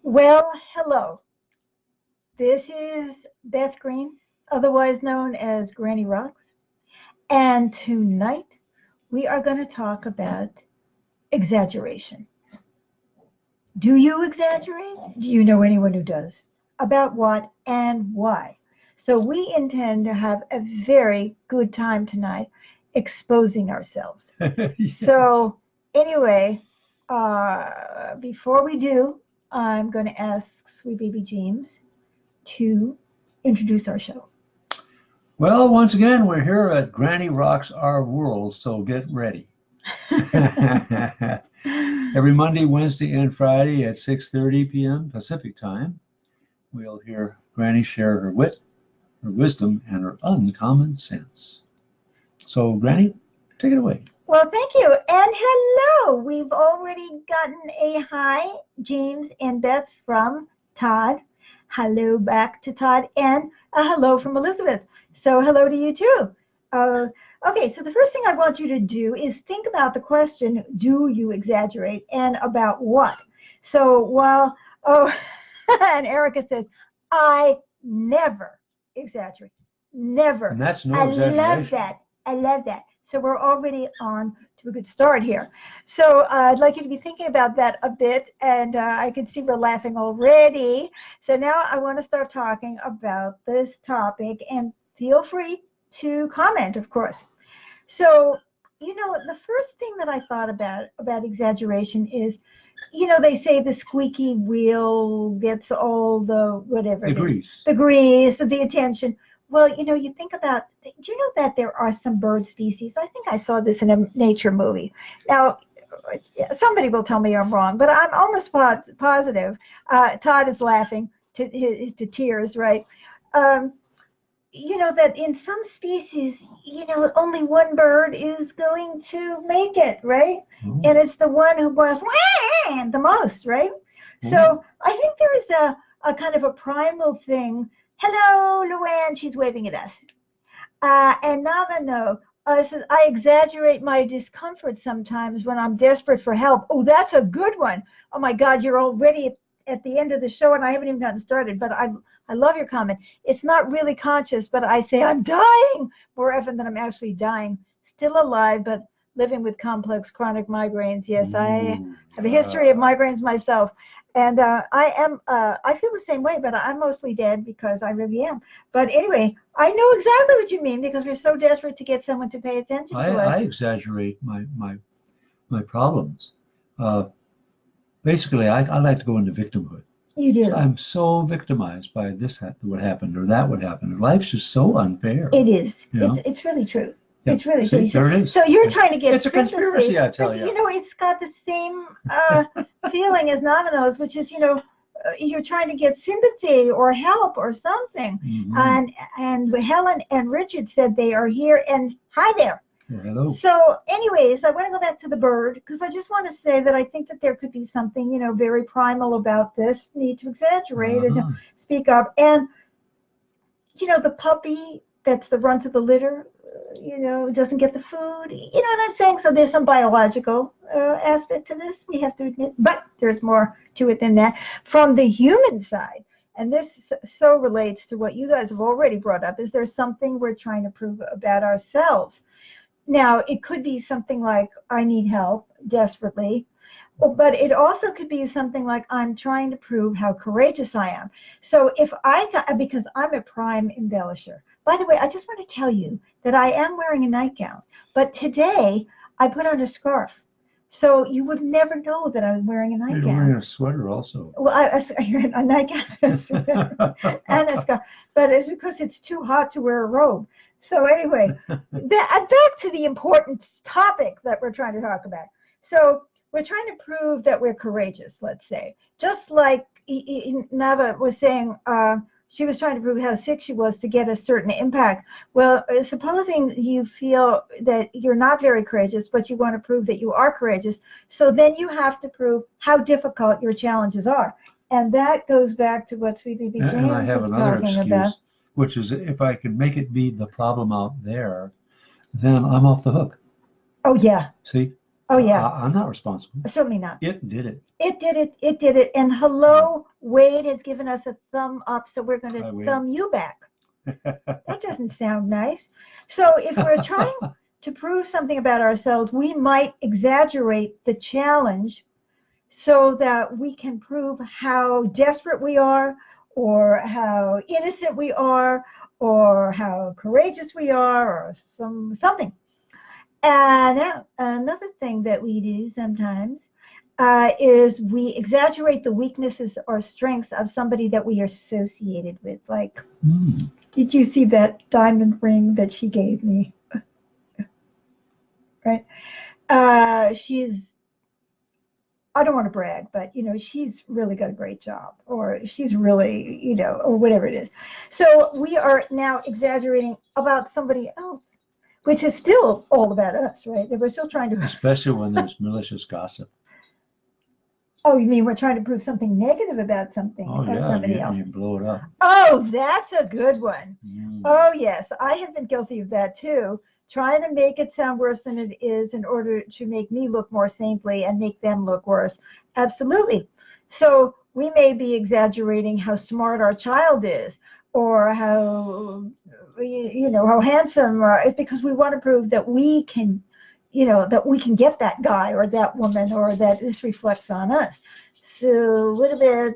Well, hello. This is Beth Green, otherwise known as Granny Rocks. And tonight we are going to talk about exaggeration. Do you exaggerate? Do you know anyone who does? About what and why? So we intend to have a very good time tonight exposing ourselves. Yes. So, anyway, before we do, I'm going to ask Sweet Baby James to introduce our show. Well, once again, we're here at Granny Rocks Our World, so get ready. Every Monday, Wednesday, and Friday at 6:30 p.m. Pacific Time, we'll hear Granny share her wit, her wisdom, and her uncommon sense. So, Granny, take it away. Well, thank you. And hello. We've already gotten a hi, James and Beth from Todd. Hello back to Todd. And a hello from Elizabeth. So hello to you too. Uh, okay, so the first thing I want you to do is think about the question, do you exaggerate and about what? So and Erica says, I never exaggerate. Never. And that's no I exaggeration. love that. I love that. So we're already on to a good start here. So I'd like you to be thinking about that a bit, and I can see we're laughing already. So now I want to start talking about this topic, and feel free to comment, of course. So, the first thing that I thought about exaggeration is, they say the squeaky wheel gets all the whatever The it is, grease. the grease, the attention. Well, you think about, do you know that there are some bird species? I think I saw this in a nature movie. Now, somebody will tell me I'm wrong, but I'm almost positive. Todd is laughing to tears, right? Um, that in some species, only one bird is going to make it, right? Oh. And it's the one who goes the most, right? So I think there is a kind of a primal thing. Hello, Luann, she's waving at us. And Navano says, I exaggerate my discomfort sometimes when I'm desperate for help. Oh, that's a good one. Oh my God, you're already at the end of the show and I haven't even gotten started, but I love your comment. It's not really conscious, but I say I'm dying more often than I'm actually dying. Still alive, but living with complex chronic migraines. Yes, I have a history of migraines myself. And I feel the same way, but I'm mostly dead because I really am. But anyway, I know exactly what you mean because we're so desperate to get someone to pay attention to us. I exaggerate my problems. Basically, I like to go into victimhood. You do. So I'm so victimized by this what happened or that would happen. Life's just so unfair. It is. You know? It's really true. Yeah. It's really See, true. there it is. So you're trying to get It's a sympathy, conspiracy, I tell but, you. It's got the same feeling as Navanos, which is, you're trying to get sympathy or help or something. Mm-hmm. And Helen and Richard said they are here. And hi there. Well, hello. So anyways, I want to go back to the bird because I just want to say that I think that there could be something, very primal about this need to exaggerate and speak up. And, the puppy that's the runt of the litter, doesn't get the food. You know what I'm saying? So there's some biological aspect to this, we have to admit. But there's more to it than that. From the human side, and this so relates to what you guys have already brought up, is there something we're trying to prove about ourselves? Now, it could be something like, I need help desperately, but it also could be something like, I'm trying to prove how courageous I am. So because I'm a prime embellisher. By the way, I just want to tell you that I am wearing a nightgown, but today I put on a scarf. So you would never know that I'm wearing a nightgown. You're wearing a sweater also. Well, a nightgown and a sweater and a scarf, but it's because it's too hot to wear a robe. So anyway, back to the important topic that we're trying to talk about. So we're trying to prove that we're courageous, let's say. Just like Nava was saying, she was trying to prove how sick she was to get a certain impact. Well, supposing you feel that you're not very courageous, but you want to prove that you are courageous, so then you have to prove how difficult your challenges are. And that goes back to what Sweet Baby James And I have was another talking excuse, about. which is if I can make it be the problem out there, then I'm off the hook. Oh, yeah. See? Oh, yeah. I'm not responsible. Certainly not. It did it. It did it. It did it. And hello, Wade has given us a thumb up, so we're going Hi, to Wade. thumb you back. That doesn't sound nice. So if we're trying to prove something about ourselves, we might exaggerate the challenge so that we can prove how desperate we are, or how innocent we are, or how courageous we are, or something. And another thing that we do sometimes is we exaggerate the weaknesses or strengths of somebody that we are associated with. Like, did you see that diamond ring that she gave me? Right? She's, I don't want to brag, but she's really got a great job, or she's really, or whatever it is. So we are now exaggerating about somebody else, which is still all about us, right? That we're still trying to. Especially when there's malicious gossip. Oh, you mean we're trying to prove something negative about something, Oh, yeah, somebody else? you blow it up. Oh, that's a good one. Oh, yes, I have been guilty of that too. Trying to make it sound worse than it is in order to make me look more saintly and make them look worse. Absolutely. So we may be exaggerating how smart our child is, or how, how handsome, it's because we want to prove that we can, that we can get that guy or that woman, or that this reflects on us. So what about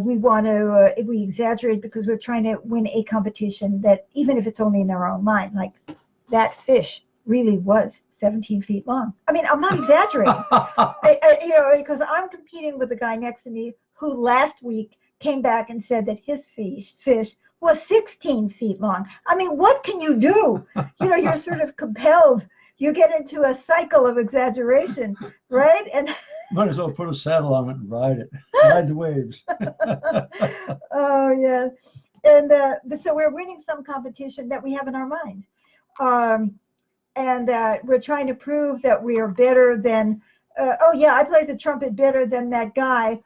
we want to, we exaggerate because we're trying to win a competition that, even if it's only in our own mind, like that fish really was 17 feet long. I mean, I'm not exaggerating, because I'm competing with the guy next to me who last week came back and said that his fish was 16 feet long. I mean, what can you do? You're sort of compelled. You get into a cycle of exaggeration, right? And might as well put a saddle on it and ride it. Ride the waves. Oh, yeah. And so we're winning some competition that we have in our mind. And we're trying to prove that we are better than, oh, yeah, I played the trumpet better than that guy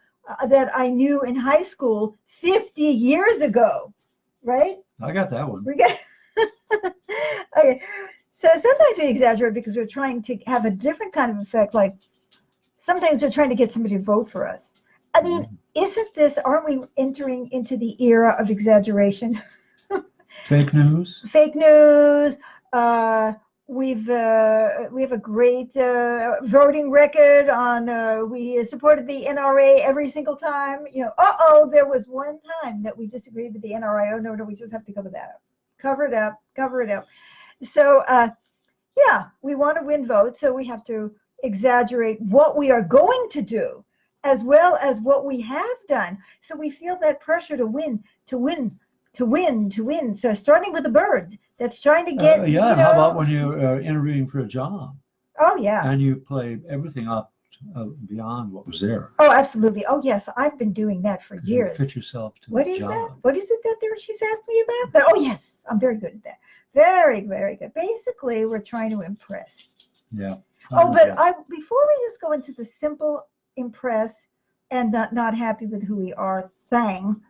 that I knew in high school 50 years ago, right? I got that one. Okay. So sometimes we exaggerate because we're trying to have a different kind of effect. Like, sometimes we're trying to get somebody to vote for us. I mean, aren't we entering into the era of exaggeration? Fake news. Fake news. We have a great voting record on. We supported the NRA every single time. There was one time that we disagreed with the NRA. Oh, no, we just have to cover that up. Cover it up. So, we want to win votes, so we have to exaggerate what we are going to do, as well as what we have done. So we feel that pressure to win. So starting with a bird that's trying to get. How about when you're interviewing for a job? Oh, yeah. And you play everything up beyond what was there. Oh, absolutely. Oh, yes. I've been doing that for years. You fit yourself to what the is job. that? What is it that she's asked me about? But oh, yes, I'm very good at that. Very, very good. Basically, we're trying to impress. Yeah. Oh, but before we just go into the simple impress and not happy with who we are thing,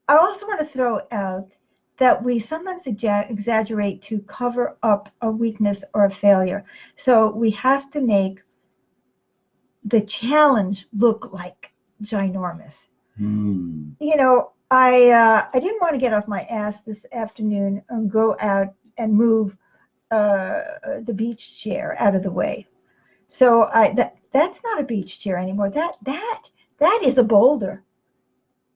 I also want to throw out that we sometimes exaggerate to cover up a weakness or a failure. So we have to make the challenge look like ginormous. I didn't want to get off my ass this afternoon and go out and move the beach chair out of the way. So that's not a beach chair anymore. That is a boulder.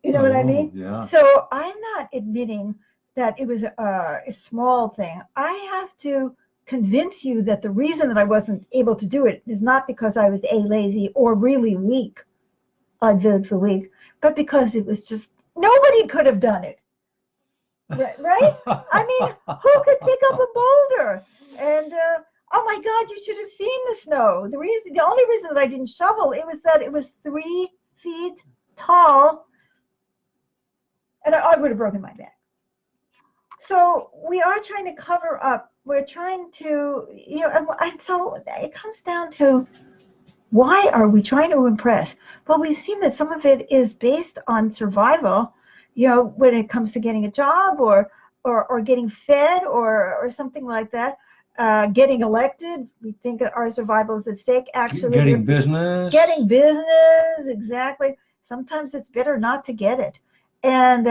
You know what I mean? Yeah. So I'm not admitting that it was a small thing. I have to convince you that the reason that I wasn't able to do it is not because I was lazy or really weak. I did for weak, but because it was just nobody could have done it. Right? I mean, who could pick up a boulder? And oh my God, you should have seen the snow. The only reason that I didn't shovel it was that it was 3 feet tall, and I would have broken my back. So we are trying to cover up. We're trying to, and so it comes down to, why are we trying to impress? Well, we've seen that some of it is based on survival, when it comes to getting a job or getting fed or something like that. getting elected. We think that our survival is at stake. Actually, Getting business. Getting business, exactly. Sometimes it's better not to get it. And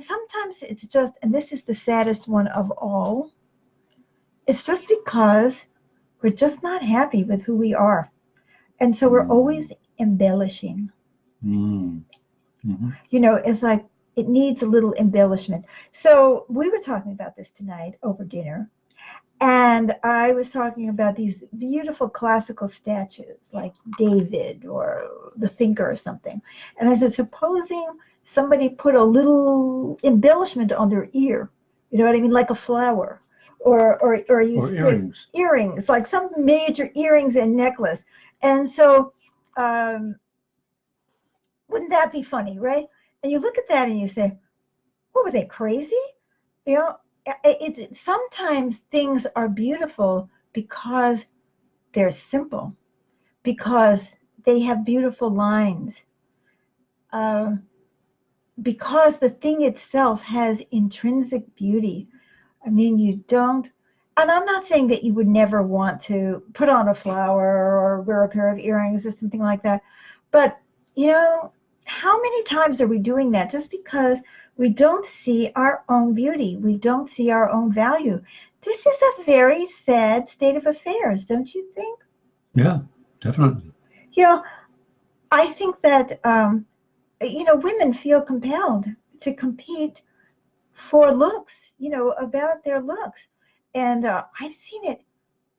sometimes it's just, and this is the saddest one of all, it's just because we're just not happy with who we are. And so we're always embellishing. Mm-hmm. You know, it's like it needs a little embellishment. So we were talking about this tonight over dinner. And I was talking about these beautiful classical statues like David or the Thinker or something. And I said, supposing somebody put a little embellishment on their ear, you know what I mean, like a flower, or you Or earrings. Earrings, like some major earrings and necklace. And so, wouldn't that be funny, right? And you look at that and you say, "Oh, were they crazy?" You know, sometimes things are beautiful because they're simple, because they have beautiful lines, uh, because the thing itself has intrinsic beauty. I mean, you don't, and I'm not saying that you would never want to put on a flower or wear a pair of earrings or something like that, but you know, how many times are we doing that just because we don't see our own beauty, we don't see our own value? This is a very sad state of affairs, don't you think? Yeah, definitely. You know, I think that women feel compelled to compete for looks, about their looks. And I've seen it,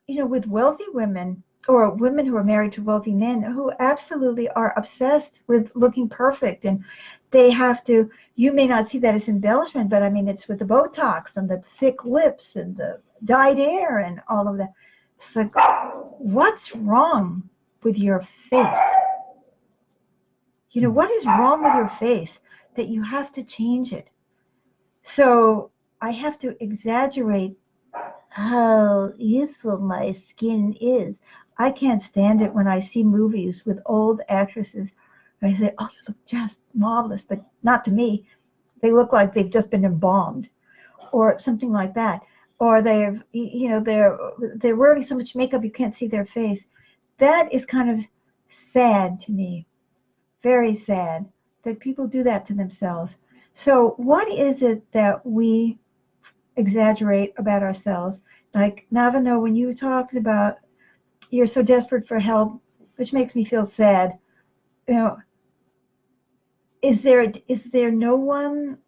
with wealthy women or women who are married to wealthy men who absolutely are obsessed with looking perfect. And they have to, you may not see that as embellishment, but I mean, it's with the Botox and the thick lips and the dyed hair and all of that. It's like, what's wrong with your face? What is wrong with your face that you have to change it? So I have to exaggerate how youthful my skin is. I can't stand it when I see movies with old actresses. I say, "Oh, you look just marvelous," but not to me. They look like they've just been embalmed, or something like that. Or they're wearing so much makeup you can't see their face. That is kind of sad to me. Very sad that people do that to themselves. So, what is it that we exaggerate about ourselves? Like, Navino, when you talked about you're so desperate for help, which makes me feel sad, you know, is there no one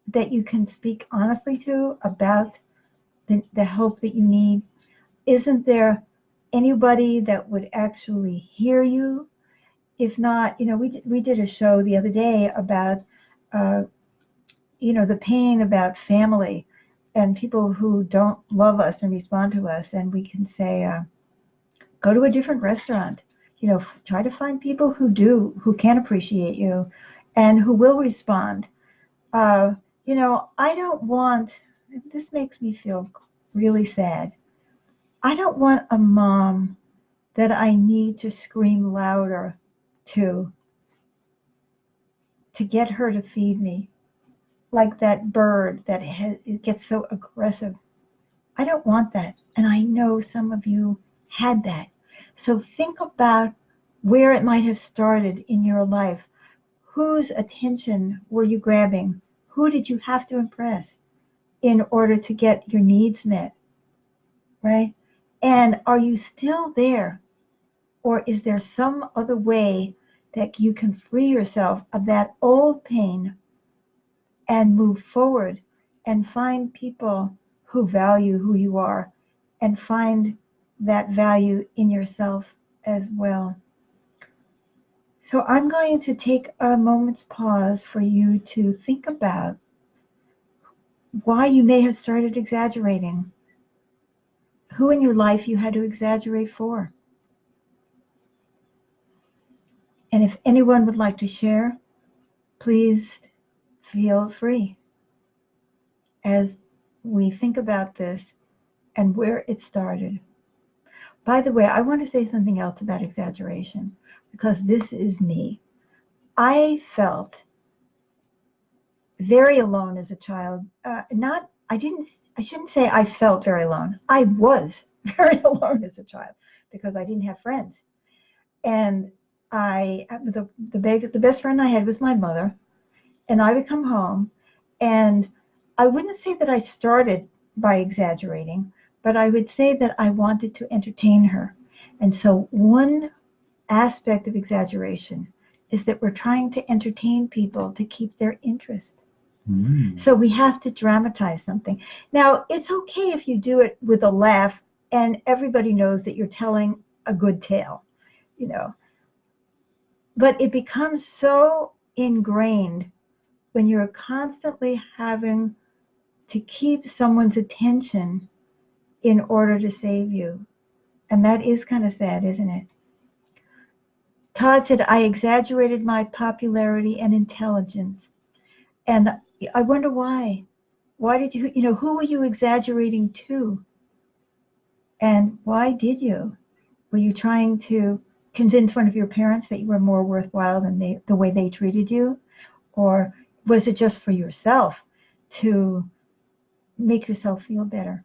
that you can speak honestly to about the help that you need? Isn't there anybody that would actually hear you? If not, we did a show the other day about uh, the pain about family and people who don't love us and respond to us. And we can say, go to a different restaurant, try to find people who do, who can appreciate you and who will respond. I don't want, this makes me feel really sad. I don't want a mom that I need to scream louder to get her to feed me, like that bird that it gets so aggressive. I don't want that. And I know some of you had that. So think about where it might have started in your life. Whose attention were you grabbing? Who did you have to impress in order to get your needs met? Right? And are you still there? Or is there some other way that you can free yourself of that old pain and move forward and find people who value who you are and find that value in yourself as well? So I'm going to take a moment's pause for you to think about why you may have started exaggerating, who in your life you had to exaggerate for. And if anyone would like to share, please feel free as we think about this and where it started. By the way, I want to say something else about exaggeration, because this is me. I felt very alone as a child. I I shouldn't say I felt very alone. I was very alone as a child because I didn't have friends. And the best friend I had was my mother. And I would come home, and I wouldn't say that I started by exaggerating, but I would say that I wanted to entertain her. And so one aspect of exaggeration is that we're trying to entertain people to keep their interest. So we have to dramatize something. Now, it's okay if you do it with a laugh and everybody knows that you're telling a good tale, you know. But it becomes so ingrained when you're constantly having to keep someone's attention in order to save you. And that is kind of sad, isn't it? Todd said, I exaggerated my popularity and intelligence. And I wonder why. Why did you, who were you exaggerating to? And why did you? Were you trying to convince one of your parents that you were more worthwhile than the way they treated you? Or was it just for yourself to make yourself feel better?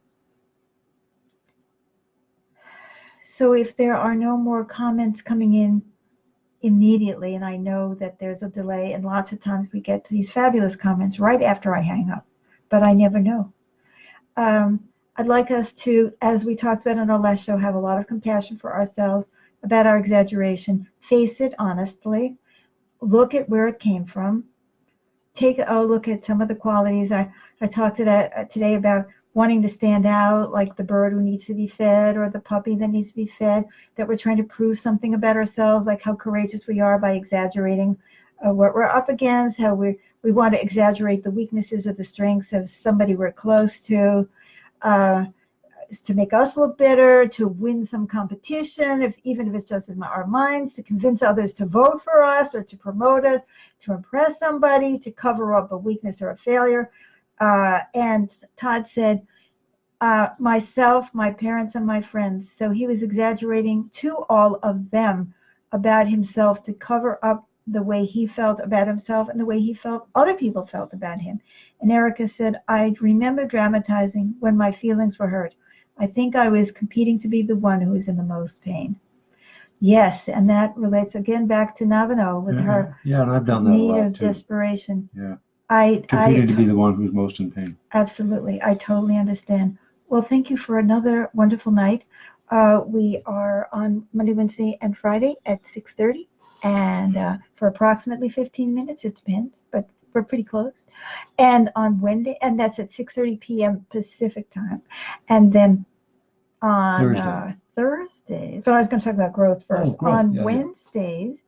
So if there are no more comments coming in immediately, and I know that there's a delay, and lots of times we get these fabulous comments right after I hang up, but I never know. I'd like us to, as we talked about on our last show, have a lot of compassion for ourselves about our exaggeration. Face it honestly. Look at where it came from. Take a look at some of the qualities. I talked today about wanting to stand out, like the bird who needs to be fed or the puppy that needs to be fed, that we're trying to prove something about ourselves, like how courageous we are by exaggerating what we're up against, how we want to exaggerate the weaknesses or the strengths of somebody we're close to make us look better, to win some competition, even if it's just in our minds, to convince others to vote for us or to promote us, to impress somebody, to cover up a weakness or a failure. And Todd said, myself, my parents, and my friends. So he was exaggerating to all of them about himself to cover up the way he felt about himself and the way he felt other people felt about him. And Erica said, I remember dramatizing when my feelings were hurt. I think I was competing to be the one who was in the most pain. Yes, and that relates again back to Navino with her and I've done that need a lot of too. Desperation. Yeah. I competing to be the one who's most in pain. Absolutely. I totally understand. Well, thank you for another wonderful night. We are on Monday, Wednesday, and Friday at 6:30, and for approximately 15 minutes. It depends, but we're pretty close. And on Wednesday, and that's at 6:30 p.m. Pacific time. And then on Thursday, but I was going to talk about growth first. Wednesdays,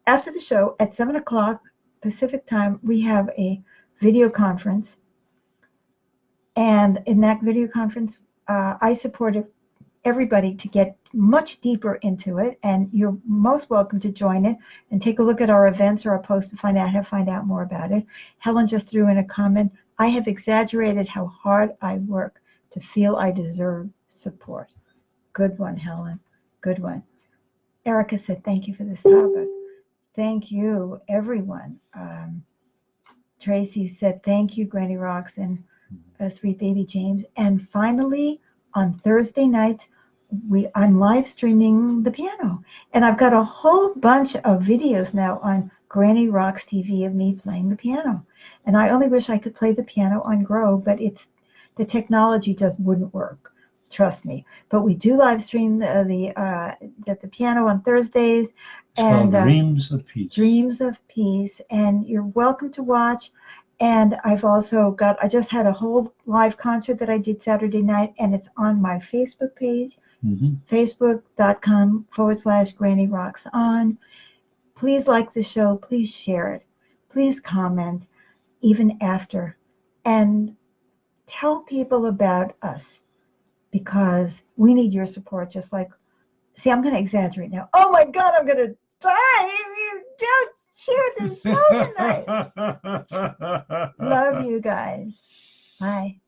after the show at 7 o'clock Pacific time, we have a video conference. And in that video conference, I supported everybody to get much deeper into it. And you're most welcome to join it and take a look at our events or our posts to find out more about it. Helen just threw in a comment. I have exaggerated how hard I work to feel I deserve support. Good one, Helen. Good one. Erica said, thank you for this topic. Thank you, everyone. Tracy said, thank you, Granny Rocks and sweet baby James. And finally, on Thursday nights, I'm live streaming the piano. And I've got a whole bunch of videos now on Granny Rocks TV of me playing the piano. And I only wish I could play the piano on Grow, but the technology just wouldn't work. Trust me. But we do live stream the piano on Thursdays. It's called Dreams of Peace. Dreams of Peace. And you're welcome to watch. And I just had a whole live concert that I did Saturday night, and it's on my Facebook page, facebook.com/Granny Rocks On. Please like the show. Please share it. Please comment, even after. And tell people about us, because we need your support, just like, see, I'm going to exaggerate now. Oh my God, I'm going to die if you don't share the show tonight. Love you guys. Bye.